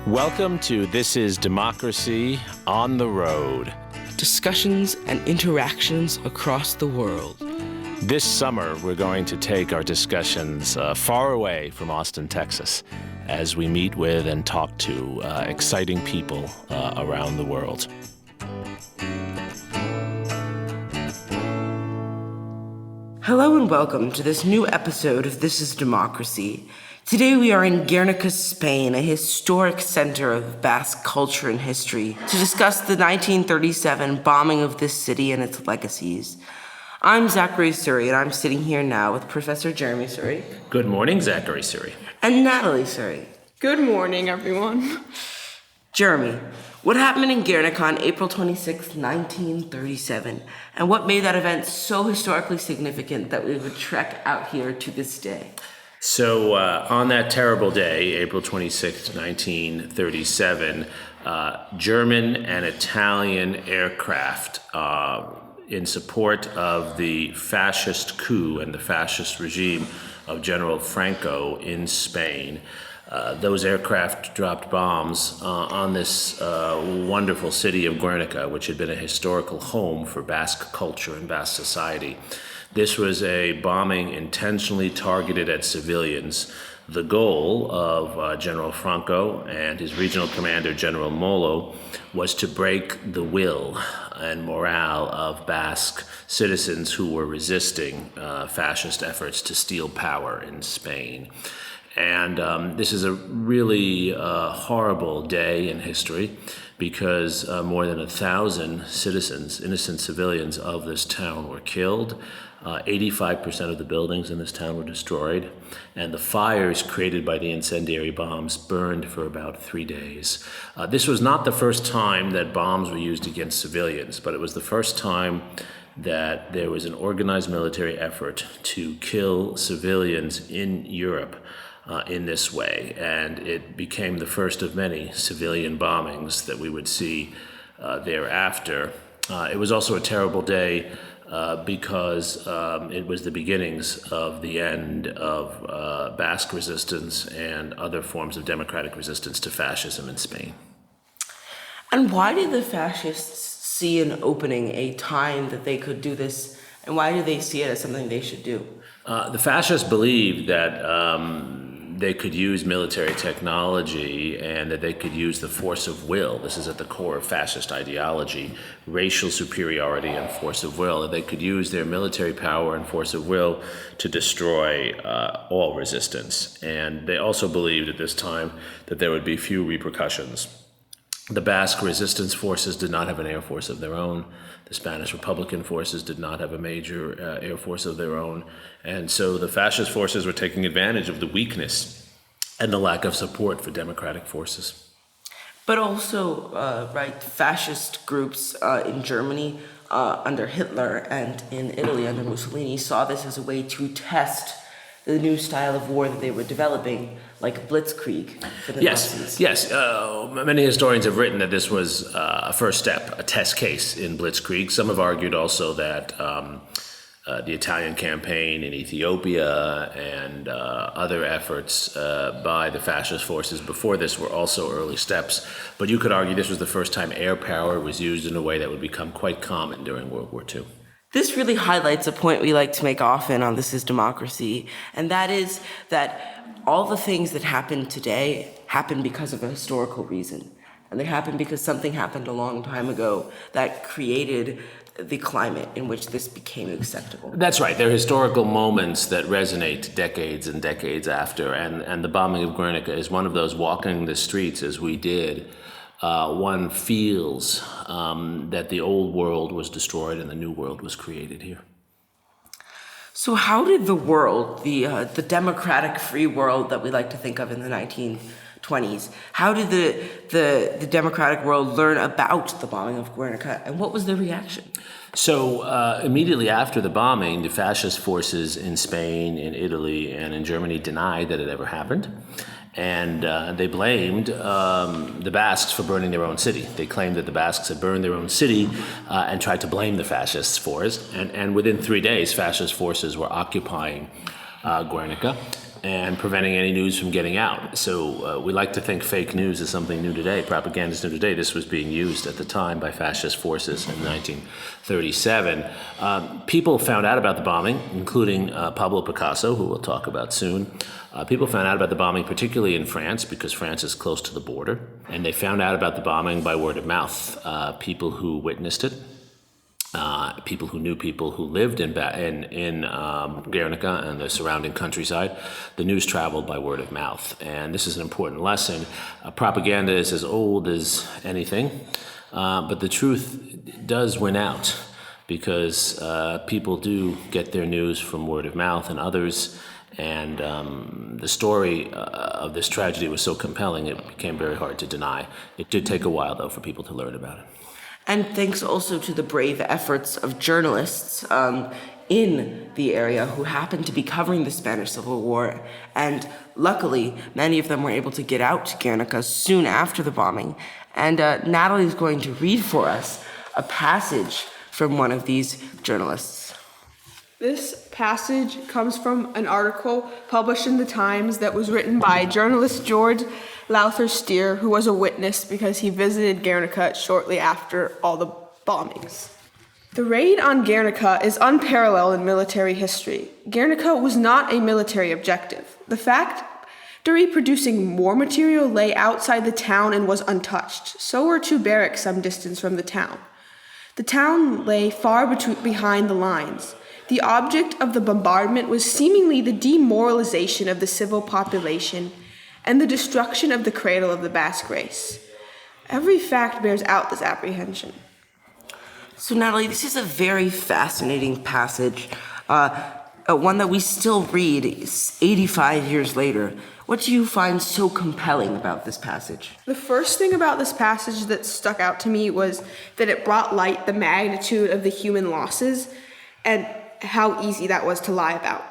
Welcome to This is Democracy on the Road. Discussions and interactions across the world. This summer, we're going to take our discussions far away from Austin, Texas, as we meet with and talk to exciting people around the world. Hello and welcome to this new episode of This is Democracy. Today we are in Guernica, Spain, a historic center of Basque culture and history, to discuss the 1937 bombing of this city and its legacies. I'm Zachary and I'm sitting here now with Professor Jeremi Suri. Good morning, Zachary Suri. And Natalie Suri. Good morning, everyone. Jeremi, what happened in Guernica on April 26, 1937, and what made that event so historically significant that we would trek out here to this day? So on that terrible day, April 26, 1937, German and Italian aircraft in support of the fascist coup and the fascist regime of General Franco in Spain. Those aircraft dropped bombs on this wonderful city of Guernica, which had been a historical home for Basque culture and Basque society. This was a bombing intentionally targeted at civilians. The goal of General Franco and his regional commander, General Molo, was to break the will and morale of Basque citizens who were resisting fascist efforts to steal power in Spain. And this is a really horrible day in history because more than 1,000 citizens, innocent civilians of this town were killed. 85% of the buildings in this town were destroyed, and the fires created by the incendiary bombs burned for about 3 days. This was not the first time that bombs were used against civilians, but it was the first time that there was an organized military effort to kill civilians in Europe in this way, and it became the first of many civilian bombings that we would see thereafter. It was also a terrible day because it was the beginnings of the end of Basque resistance and other forms of democratic resistance to fascism in Spain. And why did the fascists see an opening, a time that they could do this, and why do they see it as something they should do? The fascists believed that they could use military technology and that they could use the force of will. This is at the core of fascist ideology, racial superiority and force of will, that they could use their military power and force of will to destroy all resistance. And they also believed at this time that there would be few repercussions. The Basque resistance forces did not have an air force of their own. The Spanish Republican forces did not have a major air force of their own. And so the fascist forces were taking advantage of the weakness and the lack of support for democratic forces. But also, fascist groups in Germany under Hitler and in Italy under Mussolini saw this as a way to test the new style of war that they were developing, like blitzkrieg for the Nazis. Yes. Many historians have written that this was a first step, a test case in blitzkrieg. Some have argued also that the Italian campaign in Ethiopia and other efforts by the fascist forces before this were also early steps. But you could argue this was the first time air power was used in a way that would become quite common during World War II. This really highlights a point we like to make often on This is Democracy, and that is that all the things that happen today happen because of a historical reason. And they happen because something happened a long time ago that created the climate in which this became acceptable. That's right. There are historical moments that resonate decades and decades after, and the bombing of Guernica is one of those. Walking the streets as we did, one feels that the old world was destroyed and the new world was created here. So how did the world, the democratic free world that we like to think of in the 1920s, how did the democratic world learn about the bombing of Guernica, and what was their reaction? So immediately after the bombing, the fascist forces in Spain, in Italy, and in Germany denied that it ever happened. And they blamed the Basques for burning their own city. They claimed that the Basques had burned their own city and tried to blame the fascists for it. And within 3 days, fascist forces were occupying Guernica. and preventing any news from getting out. So we like to think fake news is something new today. Propaganda is new today. This was being used at the time by fascist forces in 1937. People found out about the bombing, including Pablo Picasso, who we'll talk about soon. People found out about the bombing, particularly in France, because France is close to the border. And they found out about the bombing by word of mouth. People who witnessed it, people who knew people who lived in Guernica and the surrounding countryside. The news traveled by word of mouth. And this is an important lesson. Propaganda is as old as anything, but the truth does win out because people do get their news from word of mouth and others. And the story of this tragedy was so compelling, it became very hard to deny. It did take a while, though, for people to learn about it. And thanks also to the brave efforts of journalists in the area who happened to be covering the Spanish Civil War. And luckily, many of them were able to get out to Guernica soon after the bombing. And Natalie's going to read for us a passage from one of these journalists. This passage comes from an article published in the Times that was written by journalist George Lowther Steer, who was a witness because he visited Guernica shortly after all the bombings. The raid on Guernica is unparalleled in military history. Guernica was not a military objective. The factory producing war material lay outside the town and was untouched. So were two barracks some distance from the town. The town lay far behind the lines. The object of the bombardment was seemingly the demoralization of the civil population and the destruction of the cradle of the Basque race. Every fact bears out this apprehension. So, Natalie, this is a very fascinating passage, one that we still read 85 years later. What do you find so compelling about this passage? The first thing about this passage that stuck out to me was that it brought light the magnitude of the human losses and how easy that was to lie about.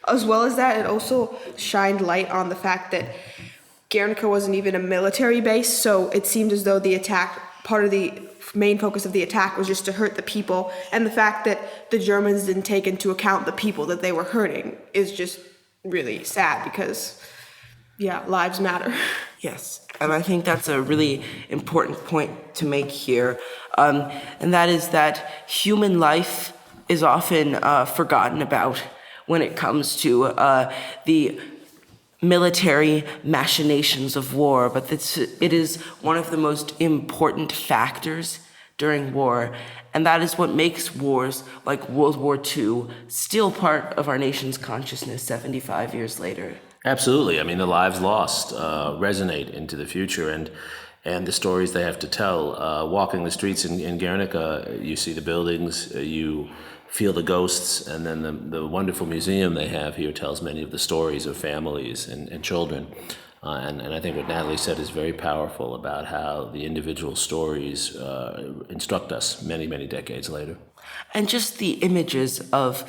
As well as that, it also shined light on the fact that Guernica wasn't even a military base, so it seemed as though the attack, part of the main focus of the attack was just to hurt the people, and the fact that the Germans didn't take into account the people that they were hurting is just really sad because, yeah, lives matter. Yes, and I think that's a really important point to make here, and that is that human life is often forgotten about when it comes to the military machinations of war, but it is one of the most important factors during war, and that is what makes wars like World War II still part of our nation's consciousness 75 years later. Absolutely. I mean, the lives lost resonate into the future, and the stories they have to tell. Walking the streets in Guernica, you see the buildings, you feel the ghosts, and then the wonderful museum they have here tells many of the stories of families and children. And I think what Natalie said is very powerful about how the individual stories instruct us many, many decades later. And just the images of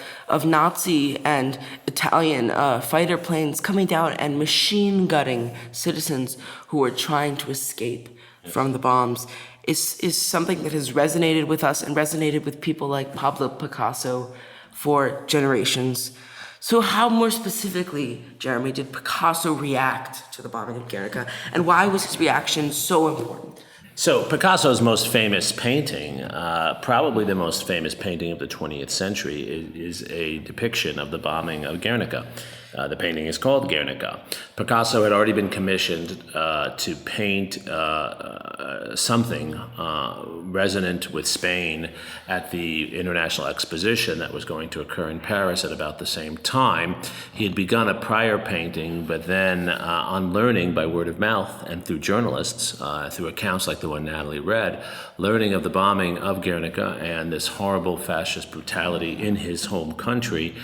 Nazi and Italian fighter planes coming down and machine gutting citizens who were trying to escape from the bombs is something that has resonated with us and resonated with people like Pablo Picasso for generations. So how more specifically, Jeremi, did Picasso react to the bombing of Guernica, and why was his reaction so important? So Picasso's most famous painting, probably the most famous painting of the 20th century, is a depiction of the bombing of Guernica. The painting is called Guernica. Picasso had already been commissioned to paint something resonant with Spain at the International Exposition that was going to occur in Paris at about the same time. He had begun a prior painting, but then on learning by word of mouth and through journalists, through accounts like the one Natalie read, learning of the bombing of Guernica and this horrible fascist brutality in his home country,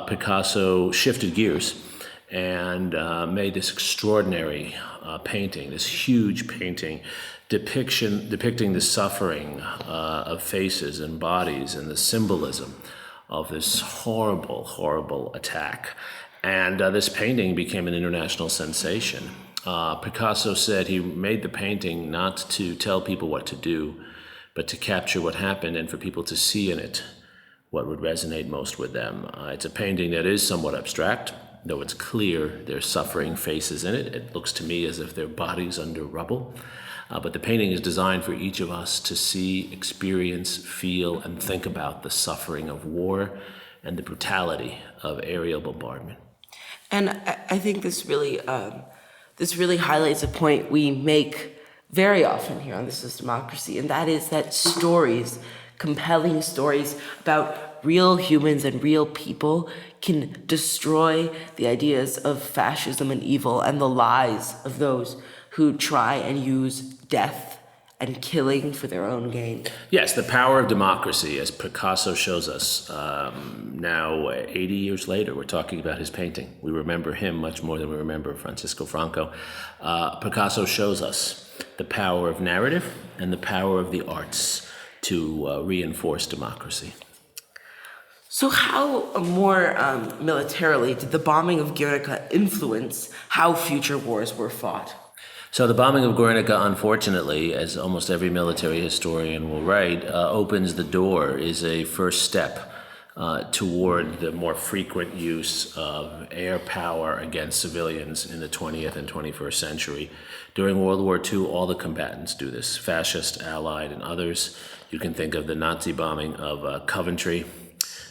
Picasso shifted gears and made this extraordinary painting, this huge painting, depicting the suffering of faces and bodies and the symbolism of this horrible, horrible attack. And this painting became an international sensation. Picasso said he made the painting not to tell people what to do, but to capture what happened and for people to see in it what would resonate most with them. It's a painting that is somewhat abstract, Though it's clear their suffering faces in it, it looks to me as if their bodies under rubble. But the painting is designed for each of us to see, experience, feel, and think about the suffering of war and the brutality of aerial bombardment. And I think this really highlights a point we make very often here on This Is Democracy, and that is that stories, compelling stories about real humans and real people, can destroy the ideas of fascism and evil and the lies of those who try and use death and killing for their own gain. Yes, the power of democracy, as Picasso shows us. Now, 80 years later, we're talking about his painting. We remember him much more than we remember Francisco Franco. Picasso shows us the power of narrative and the power of the arts to reinforce democracy. So how more militarily did the bombing of Guernica influence how future wars were fought? So the bombing of Guernica, unfortunately, as almost every military historian will write, opens the door, is a first step toward the more frequent use of air power against civilians in the 20th and 21st century. During World War II, all the combatants do this, fascist, allied, and others. You can think of the Nazi bombing of Coventry,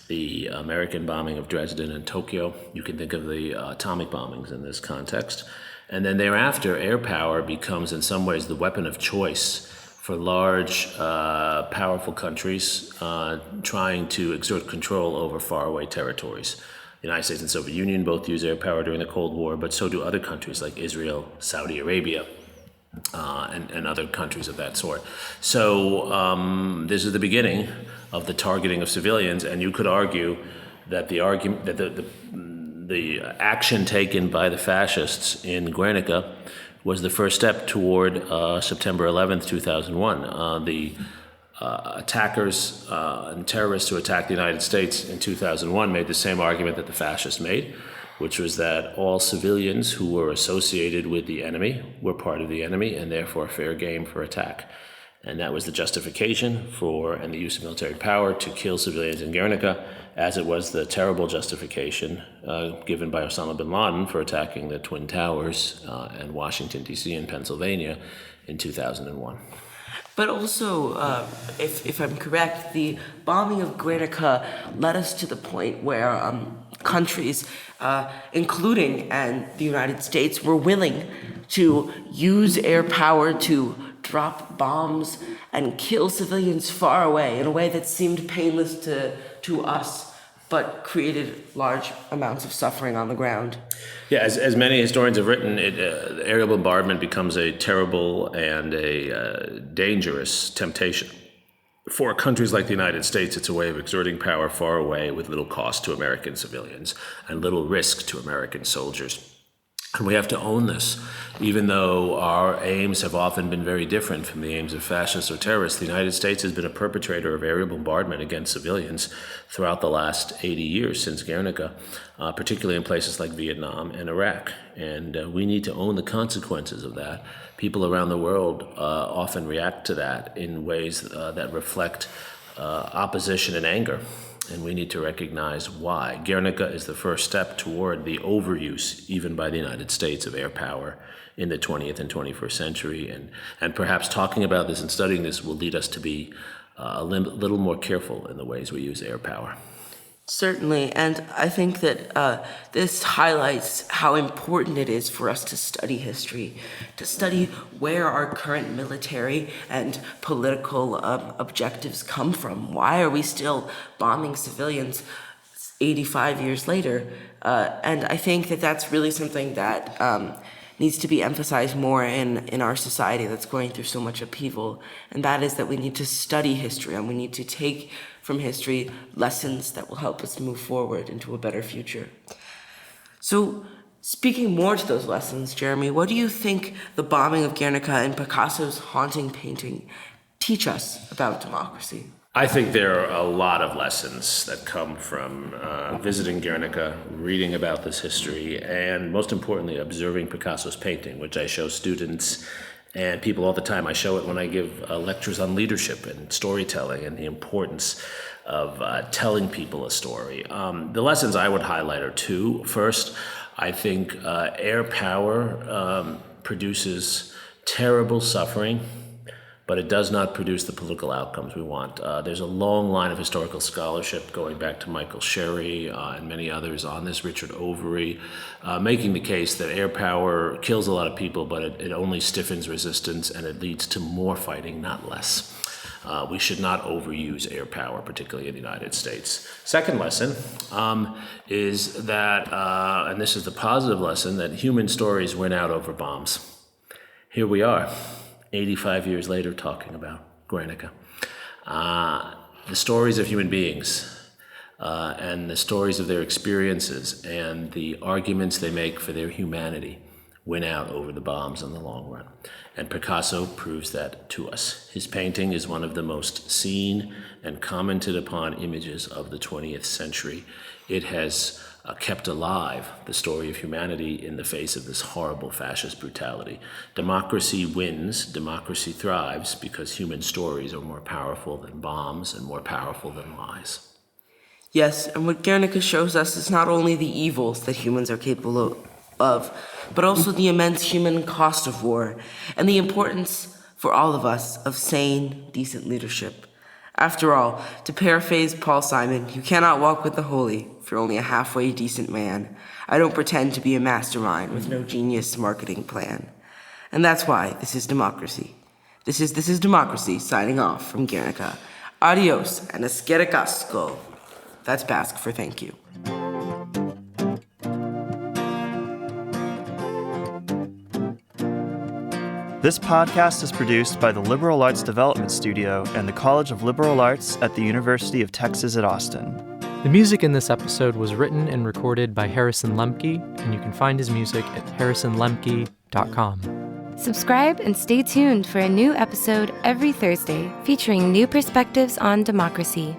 the American bombing of Dresden and Tokyo. You can think of the atomic bombings in this context. And then thereafter, air power becomes in some ways the weapon of choice for large, powerful countries trying to exert control over faraway territories. The United States and Soviet Union both use air power during the Cold War, but so do other countries like Israel, Saudi Arabia, and other countries of that sort. So this is the beginning of the targeting of civilians, and you could argue that the action taken by the fascists in Guernica was the first step toward September 11th, 2001. The attackers and terrorists who attacked the United States in 2001 made the same argument that the fascists made, which was that all civilians who were associated with the enemy were part of the enemy and therefore fair game for attack. And that was the justification for and the use of military power to kill civilians in Guernica, as it was the terrible justification given by Osama bin Laden for attacking the Twin Towers and Washington, D.C. and Pennsylvania in 2001. But also, if I'm correct, the bombing of Guernica led us to the point where countries, including and the United States, were willing to use air power to drop bombs and kill civilians far away in a way that seemed painless to us, but created large amounts of suffering on the ground. Yeah, as many historians have written, aerial bombardment becomes a terrible and a dangerous temptation. For countries like the United States, it's a way of exerting power far away with little cost to American civilians and little risk to American soldiers. And we have to own this. Even though our aims have often been very different from the aims of fascists or terrorists, the United States has been a perpetrator of aerial bombardment against civilians throughout the last 80 years since Guernica, particularly in places like Vietnam and Iraq. And we need to own the consequences of that. People around the world often react to that in ways that reflect opposition and anger. And we need to recognize why. Guernica is the first step toward the overuse, even by the United States, of air power in the 20th and 21st century. And perhaps talking about this and studying this will lead us to be a little more careful in the ways we use air power. Certainly, and I think that this highlights how important it is for us to study history, to study where our current military and political objectives come from. Why are we still bombing civilians 85 years later? And I think that that's really something that needs to be emphasized more in our society that's going through so much upheaval, and that is that we need to study history and we need to take from history lessons that will help us move forward into a better future. So, speaking more to those lessons, Jeremy, what do you think the bombing of Guernica and Picasso's haunting painting teach us about democracy? I think there are a lot of lessons that come from visiting Guernica, reading about this history, and most importantly, observing Picasso's painting, which I show students and people all the time. I show it when I give lectures on leadership and storytelling and the importance of telling people a story. The lessons I would highlight are two. First, I think air power produces terrible suffering, but it does not produce the political outcomes we want. There's a long line of historical scholarship going back to Michael Sherry and many others on this, Richard Overy, making the case that air power kills a lot of people, but it only stiffens resistance and it leads to more fighting, not less. We should not overuse air power, particularly in the United States. Second lesson is that, and this is the positive lesson, that human stories win out over bombs. Here we are, 85 years later, talking about Guernica. The stories of human beings and the stories of their experiences and the arguments they make for their humanity win out over the bombs in the long run. And Picasso proves that to us. His painting is one of the most seen and commented upon images of the 20th century. It has kept alive the story of humanity in the face of this horrible fascist brutality. Democracy wins, democracy thrives, because human stories are more powerful than bombs and more powerful than lies. Yes, and what Guernica shows us is not only the evils that humans are capable of, but also the immense human cost of war and the importance for all of us of sane, decent leadership. After all, to paraphrase Paul Simon, you cannot walk with the holy if you're only a halfway decent man. I don't pretend to be a mastermind with no genius marketing plan. And that's why this is democracy. This is democracy signing off from Guernica. Adios and esquericasco. That's Basque for thank you. This podcast is produced by the Liberal Arts Development Studio and the College of Liberal Arts at the University of Texas at Austin. The music in this episode was written and recorded by Harrison Lemke, and you can find his music at harrisonlemke.com. Subscribe and stay tuned for a new episode every Thursday featuring new perspectives on democracy.